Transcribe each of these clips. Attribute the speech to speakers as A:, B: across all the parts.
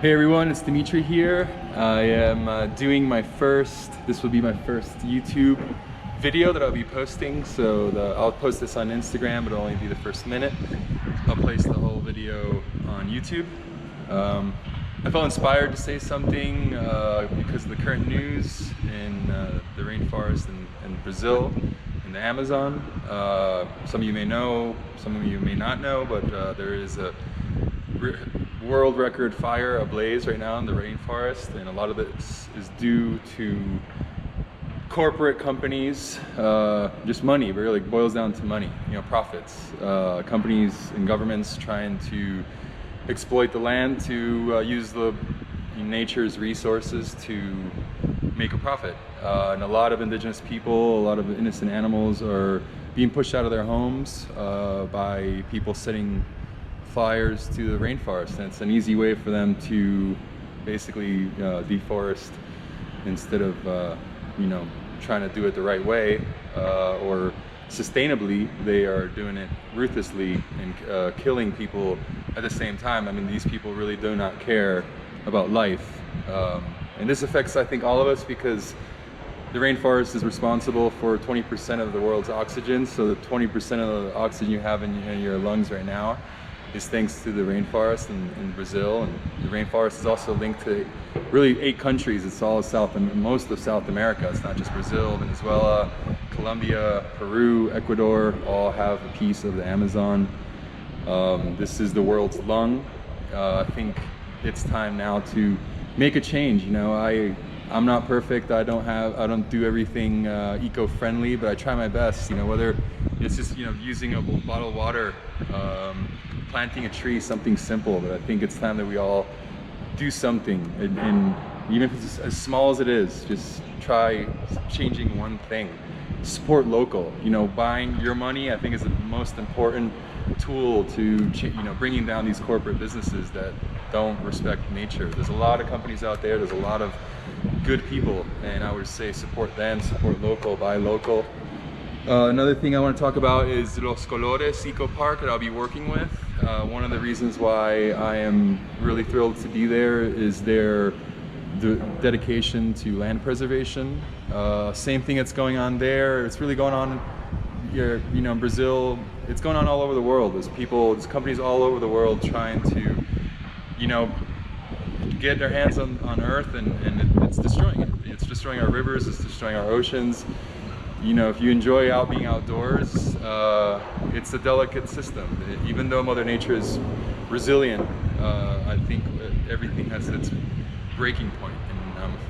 A: Hey everyone, it's Dimitri here. I am doing this will be my first YouTube video that I'll be posting. So I'll post this on Instagram, but it'll only be the first minute. I'll place the whole video on YouTube. I felt inspired to say something because of the current news in the rainforest in Brazil, in the Amazon. Some of you may know, some of you may not know, but there is a world record fire ablaze right now in the rainforest, and a lot of it is due to corporate companies, just money. It really boils down to money, profits. Companies and governments trying to exploit the land to use nature's resources to make a profit. And a lot of indigenous people, a lot of innocent animals are being pushed out of their homes by people setting fires to the rainforest, and it's an easy way for them to basically deforest instead of trying to do it the right way or sustainably. They are doing it ruthlessly and killing people at the same time. I mean, these people really do not care about life, and this affects, I think, all of us, because the rainforest is responsible for 20% of the world's oxygen. So the 20% of the oxygen you have in your lungs right now is thanks to the rainforest in Brazil. And the rainforest is also linked to really 8 countries. It's all most of South America. It's not just Brazil. Venezuela, Colombia, Peru, Ecuador all have a piece of the Amazon. This is the world's lung. I think it's time now to make a change. I'm not perfect. I don't do everything eco-friendly, but I try my best. Whether it's just using a bottle of water, planting a tree, something simple. But I think it's time that we all do something, and even if it's as small as it is, just try changing one thing. Support local. Buying your money, I think, is the most important tool to bringing down these corporate businesses that don't respect nature. There's a lot of companies out there. There's a lot of good people, and I would say support them, support local, buy local. Another thing I want to talk about is Los Colores Eco Park that I'll be working with. One of the reasons why I am really thrilled to be there is their dedication to land preservation. Same thing that's going on there. It's really going on here, in Brazil. It's going on all over the world. There's companies all over the world trying to, get their hands on Earth, and it's destroying it. It's destroying our rivers. It's destroying our oceans. If you enjoy being outdoors, it's a delicate system. Even though Mother Nature is resilient, I think everything has its breaking point,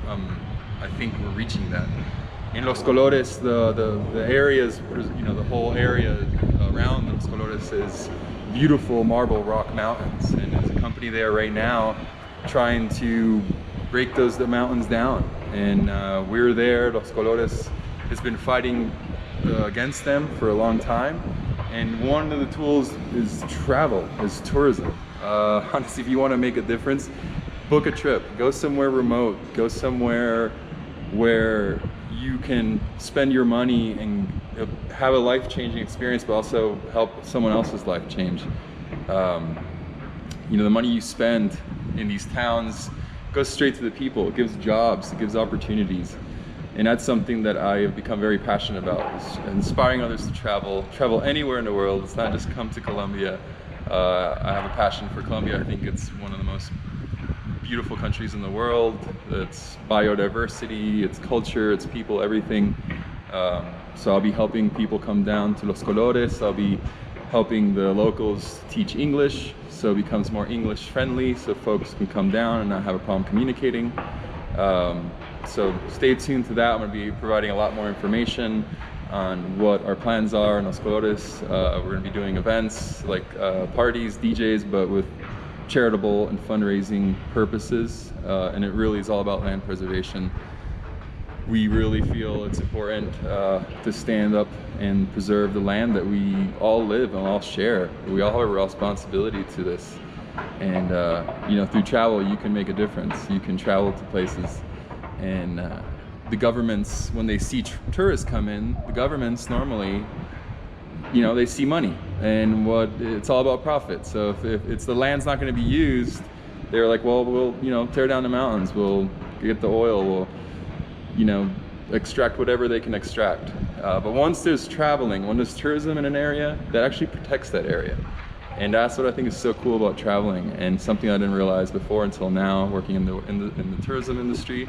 A: and I think we're reaching that. In Los Colores, the areas, the whole area around Los Colores is beautiful marble rock mountains, and there's a company there right now trying to break the mountains down, and we're there. Los Colores has been fighting against them for a long time, and one of the tools is travel, is tourism. Honestly, if you want to make a difference, book a trip, go somewhere remote, go somewhere where you can spend your money and have a life-changing experience, but also help someone else's life change. The money you spend in these towns goes straight to the people. It gives jobs, it gives opportunities. And that's something that I have become very passionate about, is inspiring others to travel anywhere in the world. It's not just come to Colombia. I have a passion for Colombia. I think it's one of the most beautiful countries in the world. It's biodiversity, its culture, its people, everything. So I'll be helping people come down to Los Colores. I'll be helping the locals teach English, so it becomes more English friendly, so folks can come down and not have a problem communicating. So stay tuned to that. I'm going to be providing a lot more information on what our plans are in Los Colores. We're going to be doing events like parties, DJs, but with charitable and fundraising purposes. And it really is all about land preservation. We really feel it's important to stand up and preserve the land that we all live and all share. We all have a responsibility to this. And through travel, you can make a difference. You can travel to places, and the governments, when they see tourists come in, the governments normally, they see money, and it's all about profit. So if it's the land's not going to be used they were like, well, we'll, you know, tear down the mountains, we'll get the oil, we'll, you know, extract whatever they can extract. But once there's traveling, when there's tourism in an area, that actually protects that area. And that's what I think is so cool about traveling, and something I didn't realize before until now, working in the tourism industry,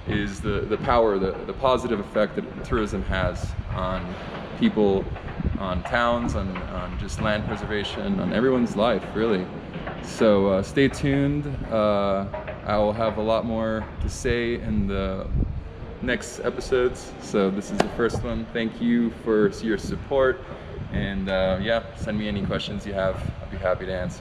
A: is the power, the positive effect that tourism has on people, on towns, on just land preservation, on everyone's life, really. So stay tuned. I will have a lot more to say in the next episodes. So this is the first one. Thank you for your support, and yeah, send me any questions you have. I'll be happy to answer.